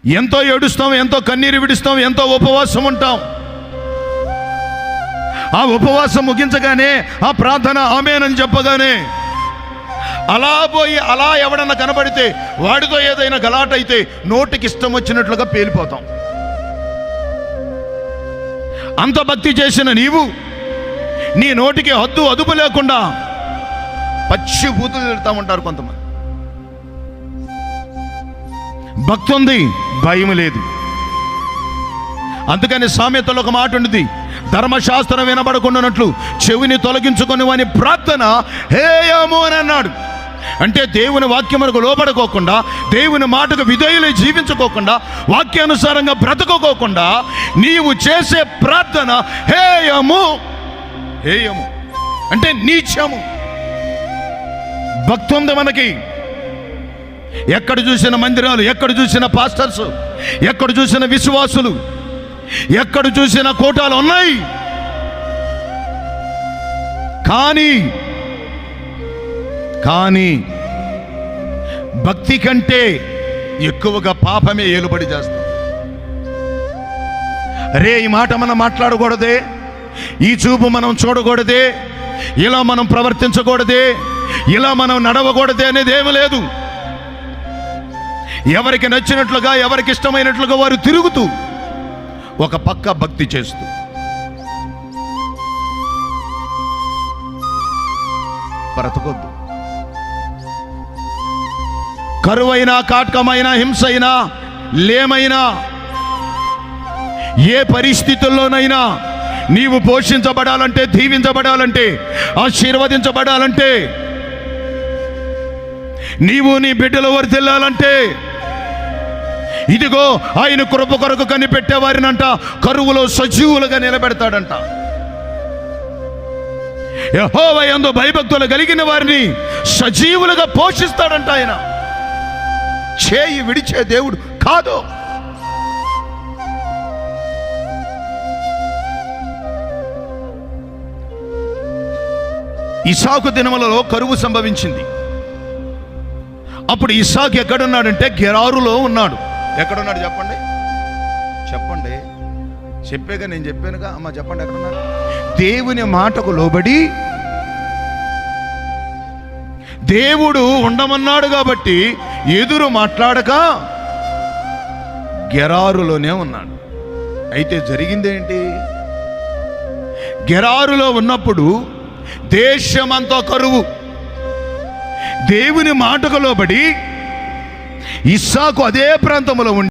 ఎంతో ఏడుస్తాం, ఎంతో కన్నీరు విడుస్తాం, ఎంతో ఉపవాసం ఉంటాం. ఆ ఉపవాసం ముగించగానే ఆ ప్రార్థన ఆమేనని చెప్పగానే అలా పోయి అలా ఎవడన్నా కనబడితే వాడితో ఏదైనా గలాట అయితే నోటికి ఇష్టం వచ్చినట్లుగా పేలిపోతాం. అంత భక్తి చేసిన నీవు నీ నోటికి హద్దు అదుపు లేకుండా పచ్చి బూతులు తిడతా ఉంటారు కొంతమంది. భక్తి ఉంది, భయం లేదు. అందుకని సామెతలో ఒక మాట ఉంది, ధర్మశాస్త్రం వినబడకుండానట్లు చెవిని తొలగించుకొని వాని ప్రార్థన హేయము అని అన్నాడు. అంటే దేవుని వాక్యమునకు లోబడుకోకుండా, దేవుని మాటకు విధేయులై జీవించుకోకుండా, వాక్యానుసారంగా బ్రతుకోకుండా నీవు చేసే ప్రార్థన హేయము. హేయము అంటే నీచము. భక్తి ఉంది మనకి. ఎక్కడ చూసిన మందిరాలు, ఎక్కడ చూసిన పాస్టర్స్, ఎక్కడ చూసిన విశ్వాసులు, ఎక్కడ చూసిన కోటాలు ఉన్నాయి. కానీ భక్తి కంటే ఎక్కువగా పాపమే ఏలుబడి చేస్తాం. రే ఈ మాట మనం మాట్లాడకూడదే, ఈ చూపు మనం చూడకూడదే, ఇలా మనం ప్రవర్తించకూడదే, ఇలా మనం నడవకూడదే అనేది ఏమీ లేదు. ఎవరికి నచ్చినట్లుగా, ఎవరికి ఇష్టమైనట్లుగా వారు తిరుగుతూ ఒక పక్క భక్తి చేస్తూ. బ్రతకొద్దు. కరువైనా, కాటకమైనా, హింసైనా, లేమైనా, ఏ పరిస్థితుల్లోనైనా నీవు పోషించబడాలంటే, దీవించబడాలంటే, ఆశీర్వదించబడాలంటే, నీవు నీ బిడ్డలు వర్ధిల్లాలంటే, ఇదిగో ఆయన కృప కొరకు కనిపెట్టే వారినంట కరువులో సజీవులుగా నిలబెడతాడంట. యెహోవా యందు భయభక్తులు కలిగిన వారిని సజీవులుగా పోషిస్తాడంట. ఆయన చేయి విడిచే దేవుడు కాదు. ఇస్సాకు దినములలో కరువు సంభవించింది. అప్పుడు ఇస్సాకు ఎక్కడున్నాడంటే గెరారులో ఉన్నాడు. ఎక్కడున్నాడు చెప్పండి, చెప్పండి. చెప్పాక నేను చెప్పానుగా అమ్మ, చెప్పండి ఎక్కడున్నాడు. దేవుని మాటకు లోబడి దేవుడు ఉండమన్నాడు కాబట్టి ఎదురు మాట్లాడక గెరారులోనే ఉన్నాడు. అయితే జరిగిందేంటి? గెరారులో ఉన్నప్పుడు దేశమంతా కరువు. దేవుని మాటకు లోబడి ఇస్సాకు అదే ప్రాంతంలో ఉండి